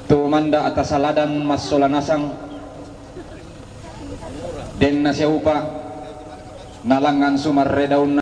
tumanda atas saladan mas solanasang den nasiupa nalangan sumarredaun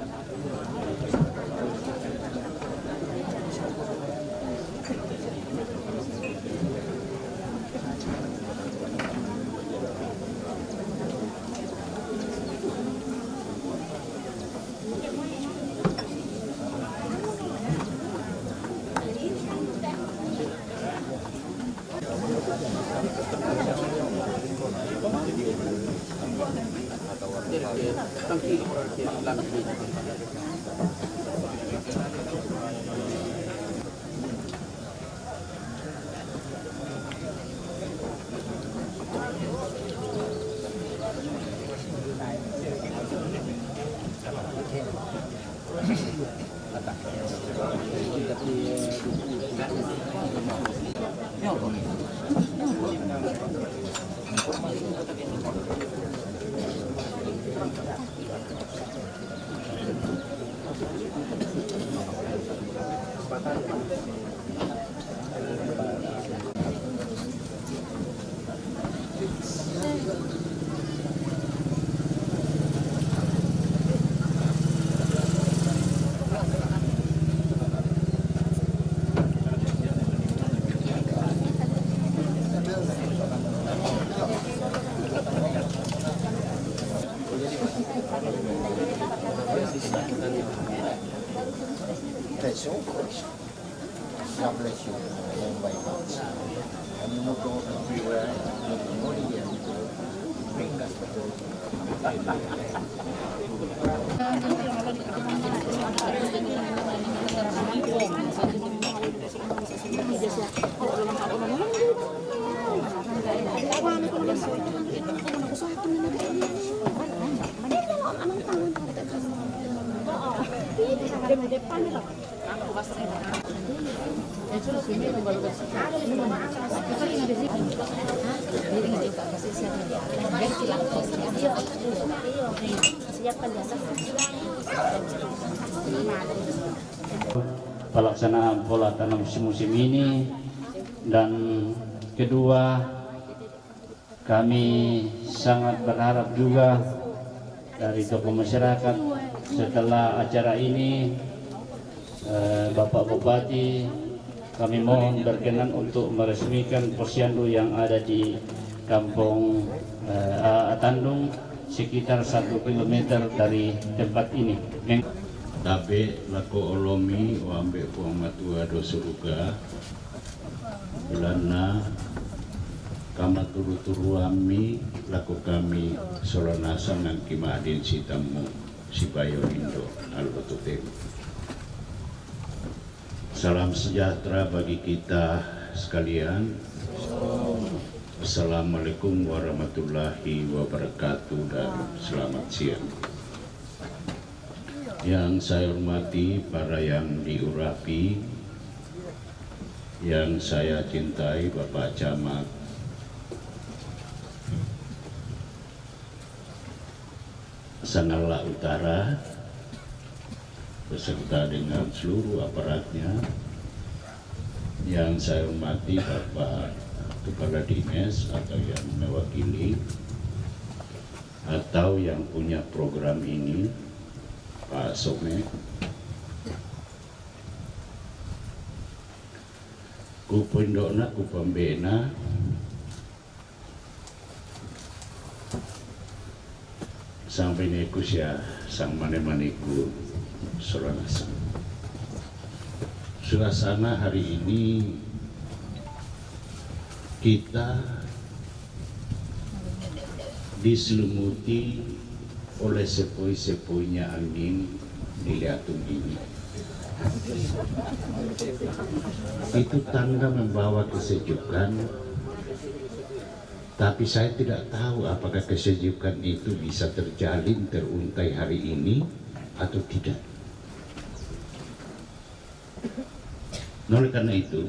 God bless you. And you will go everywhere. Bring us pelaksanaan pola tanam musim ini, dan kedua kami sangat berharap juga dari tokoh masyarakat setelah acara ini Bapak Bupati kami mohon berkenan untuk meresmikan posyandu yang ada di Kampung Atandung sekitar 1 km dari tempat ini. Tabe lako olomi wambe puang matua do suruga bulana kama turu-turu ami lako kami solanasa nang kimadin si tamu si bayo indo albotutem. Salam sejahtera bagi kita sekalian. Assalamualaikum warahmatullahi wabarakatuh dan selamat siang. Yang saya hormati para yang diurapi, yang saya cintai Bapak Camat Sangala Utara beserta dengan seluruh aparatnya, yang saya hormati Bapak Kepala Dinas atau yang mewakili atau yang punya program ini, Pak Some, ku pindokna ku pembena, sampai nekus ya sang mane-maniku solanasang. Suasana hari ini kita diselimuti oleh sepoi-sepoinya angin di Liatung ini. Itu tanda membawa kesejukan, tapi saya tidak tahu apakah kesejukan itu bisa terjalin, teruntai hari ini atau tidak. Oleh karena itu,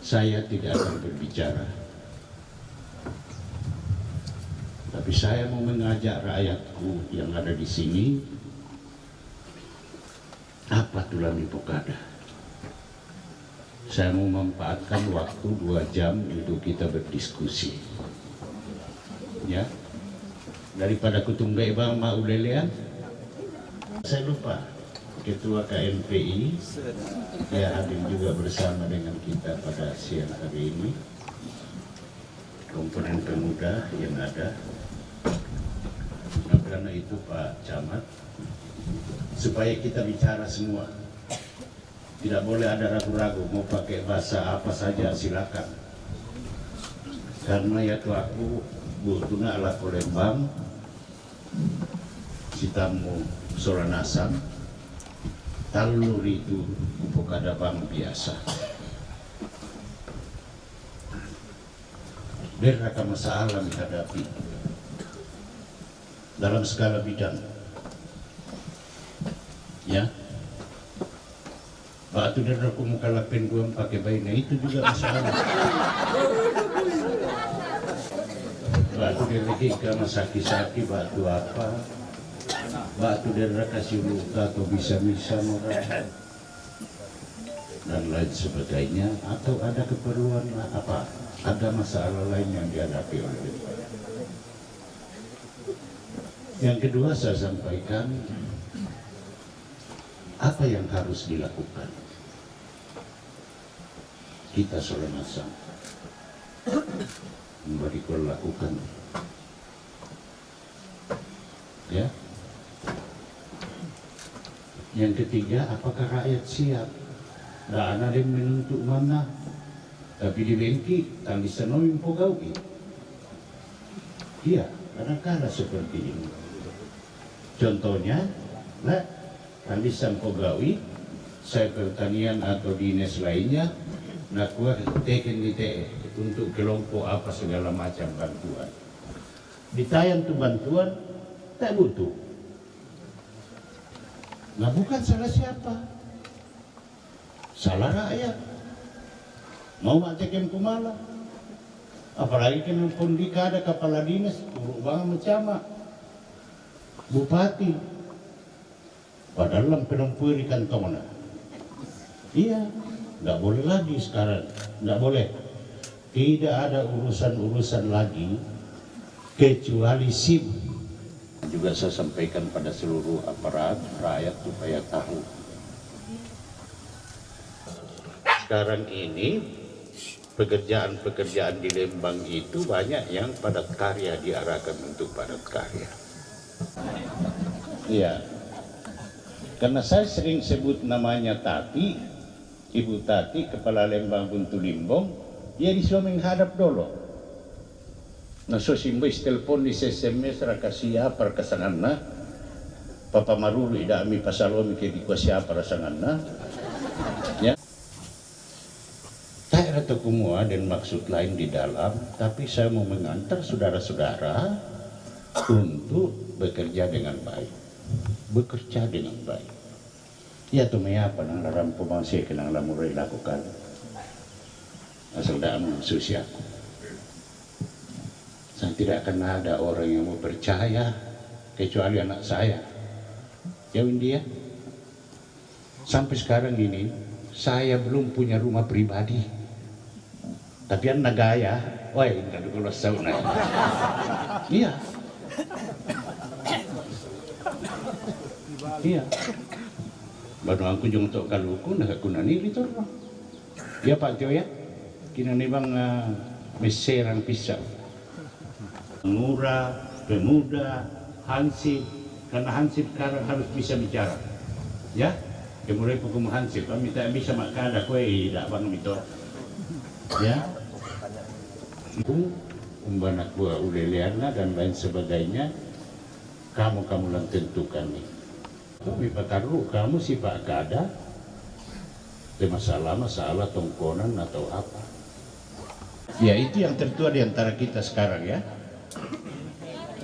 saya tidak akan berbicara, tapi saya mau mengajak rakyatku yang ada di sini, apa tulami pokada. Saya mau memanfaatkan waktu 2 jam untuk kita berdiskusi. Ya, daripada kutunggai bang mau lelean, saya lupa Ketua KNPI ya hadir juga bersama dengan kita pada siang hari ini. Komponen pemuda yang ada. Nah, karena itu Pak Camat, supaya kita bicara semua, tidak boleh ada ragu-ragu mau pakai bahasa apa saja silakan. Karena ya tuh aku butuhnya ala Palembang, si tamu Soranasam, talur itu bukan bang biasa. Berapa masalah menghadapi dalam segala bidang, ya. Batu dan aku muka lapen gua pakai bayinya itu juga masalah. Batu dari ke masaki-saki batu apa? Batu dari kasih luka atau bisa-bisa orang dan lain sebagainya, atau ada keperluan apa? Ada masalah lain yang dihadapi oleh kita. Yang kedua saya sampaikan apa yang harus dilakukan. Kita Soranasam memberi lakukan, ya. Yang ketiga, apakah rakyat siap? Nggak ada yang menentu mana, tapi di Bengki tali sanoim pogawi. Iya, kadang-kadang seperti ini. Contohnya, nah, tali san pogawi, saya pertanian atau dinas lainnya, nak kuat teken di TE untuk kelompok apa segala macam bantuan. Ditayang tuh bantuan, tak butuh. Nah, bukan salah siapa, salah rakyat. Mau macekin kumala, apalagi kan pundika ada kepala dinas, turun banget macam bupati, padahal dalam penumpuri kantongnya. Iya, nggak boleh lagi sekarang, nggak boleh. Tidak ada urusan-urusan lagi kecuali SIM. Juga saya sampaikan pada seluruh aparat rakyat supaya tahu. Sekarang ini pekerjaan-pekerjaan di Lembang itu banyak yang padat karya, diarahkan untuk padat karya. Iya, karena saya sering sebut namanya Tati, Ibu Tati, Kepala Lembang Buntu Limbong, dia disuruh menghadap dulu. Nah, so simbis telepon di SMS rakasia perkesanganna, Papa Marulu idami pasalomi ke di kuasa parasanganna, ya. Tak ada kumua dan maksud lain di dalam, tapi saya mau mengantar saudara-saudara untuk bekerja dengan baik, bekerja dengan baik. Ya tuh apa nang dalam pemangsi kenang lamurai lakukan, asal dah mensusi aku. Saya tidak akan ada orang yang mau percaya kecuali anak saya. Jauhin dia. Sampai sekarang ini saya belum punya rumah pribadi. Tapi anak gaya, wah ini kalau sauna. Iya. Iya. Baru aku jong tok kaluku nak kunani itu. Ya Pak Jo ya. Kina nih bang meserang pisau. Murah, pemuda, Hansip, karena Hansip sekarang harus bisa bicara, ya. Kemudian hukum Hansip, kami tak bisa makan ada kue, tidak bang itu, ya. Umbanak buah uleliana dan lain sebagainya, kamu lang tentukan nih. Kami pakaru, kamu si Pak Kada, masalah tongkonan atau apa? Ya itu yang tertua di antara kita sekarang ya.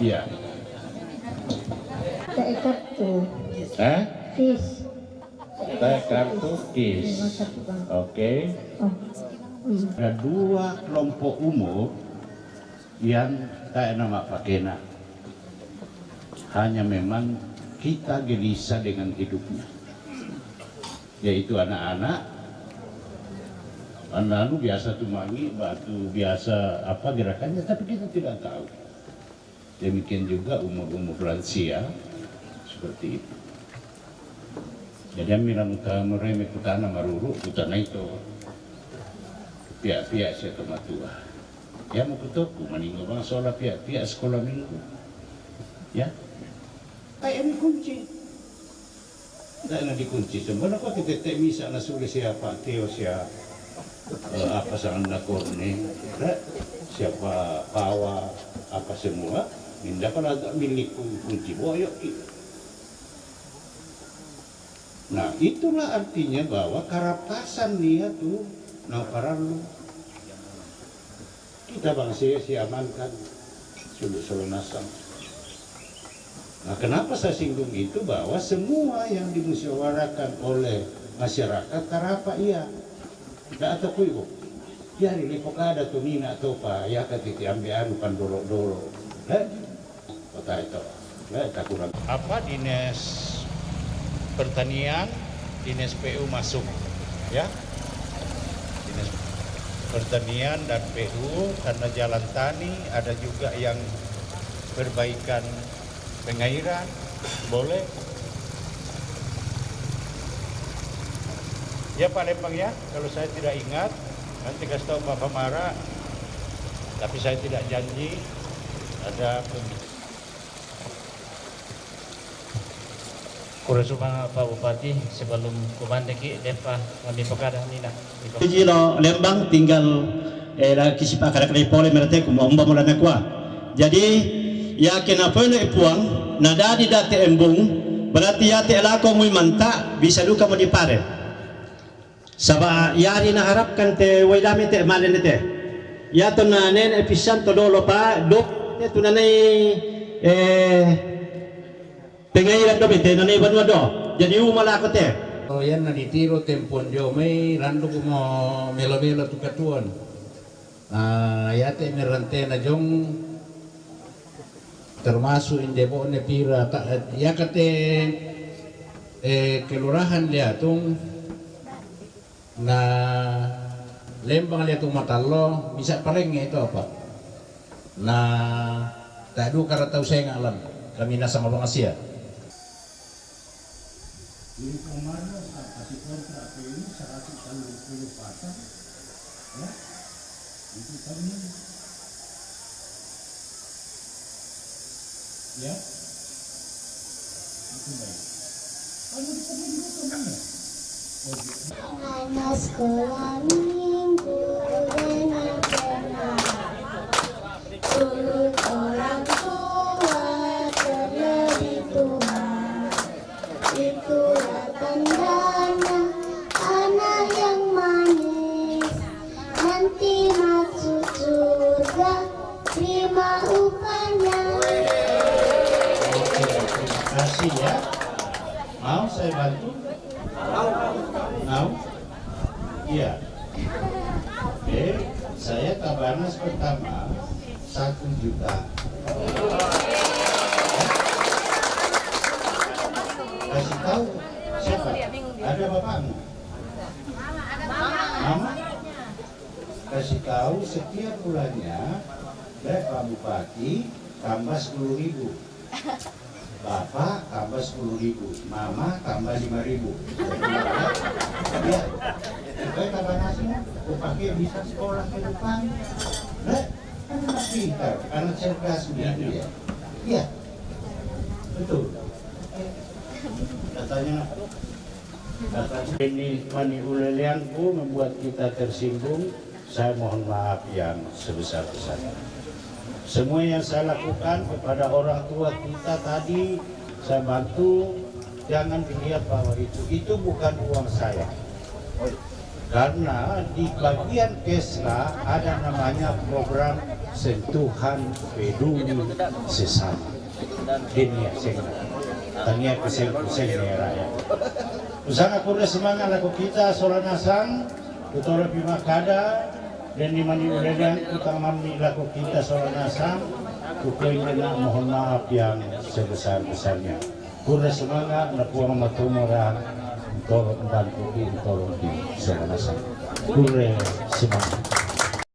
Iya. Teh kartu. Kis. Teh kartu kis. Oke. Ada 2 kelompok umur yang tak nama pakena. Hanya memang kita gelisah dengan hidupnya. Yaitu anak-anak Anu biasa tumangi, batu biasa apa gerakannya, tapi kita tidak tahu. Demikian juga umur-umur lansia seperti itu. Jadi amiran utama mereme kutana maruru kutana itu pihak-pihak saya kematua. Ya mau kutoku meninggal bang soal pihak-pihak sekolah minggu. Ya, kayak ini kunci. Dan dikunci sebenarnya kok kita bisa nasulis siapa Teo siapa apa sangat korne, siapa Pawa apa semua. Minda kan agak milik kunci boyok. Nah itulah artinya bahwa karapasan dia tuh namparalu kita bangsa si amankan sulu nasang. Nah kenapa saya singgung itu bahwa semua yang dimusyawarakan oleh masyarakat karapa iya tidak atau kuibu ya rilipok ada tuh nina atau apa ya ketika ambil kan dolo kota itu tak kurang apa dinas pertanian, dinas PU masuk, ya, dinas pertanian dan PU karena jalan tani ada juga yang perbaikan pengairan, boleh. Ya Pak Lembang ya, kalau saya tidak ingat nanti kasih tahu Pak Pamara, tapi saya tidak janji ada. Kurasuma Pak Bupati sebelum kumandeki depa kami pekada nina. Jilo Lembang tinggal kisip akar pole merate kumomba mulana kwa. Jadi ya kenapa le puang nada di date embung berarti ya te elako muy manta bisa luka mo di pare. Saba yari na harapkan te waydami te malen te. Ya to na nen episan to dolo pa do te tunanay pengairan do bete na iban do. Jadi umala ko te. Oh yan na ditiro tempon jo may rando ko mo melo-melo tu katuan. Yate merante na jong termasuk indebo ne pira ya kate kelurahan dia tung na Lembang lihat matalo bisa pareng itu apa. Nah tak du karena tahu saya ngalam kami nasa ngolong Asia. Ini kemana kasih kontrak ini 130 pasang, ya? Itu kami, ya? Itu baik. Kalau di kemana? Anak sekolah minggu dengan benar. Urut orang tua terlebih Tuhan. Itulah tandanya anak yang manis. Nanti masuk surga terima upahnya. Oke, terima kasih ya. Mau saya bantu? Mau? Iya. Oke, saya Tabanas pertama 1 juta. Kasih tahu siapa? Ada bapakmu? Mama? Kasih tahu setiap bulannya Pak Bupati tambah 10.000. Bapak tambah 10.000, Mama tambah 5.000. Ya, supaya tambah nasi, aku pakai bisa sekolah ke depan. Nah, kan anak pintar, anak cerdas begitu ya. Iya, betul. Katanya ini mani ulelianku membuat kita tersinggung. Saya mohon maaf yang sebesar-besarnya. Semua yang saya lakukan kepada orang tua kita tadi, saya bantu, jangan dilihat bahwa itu bukan uang saya. Karena di bagian Kesra ada namanya program sentuhan peduli sesama. Dunia sehingga tanya keseng-keseng raya. Usaha kuda semangat laku kita Solanasang, Kutora Pimakada, dan di mani uledan utama laku kita Solanasang, kukuingnya mohon maaf yang sebesar-besarnya. Kuda semangat, napuang matumurang, tolong bantu, tolong di Solanasang. Pure semangat.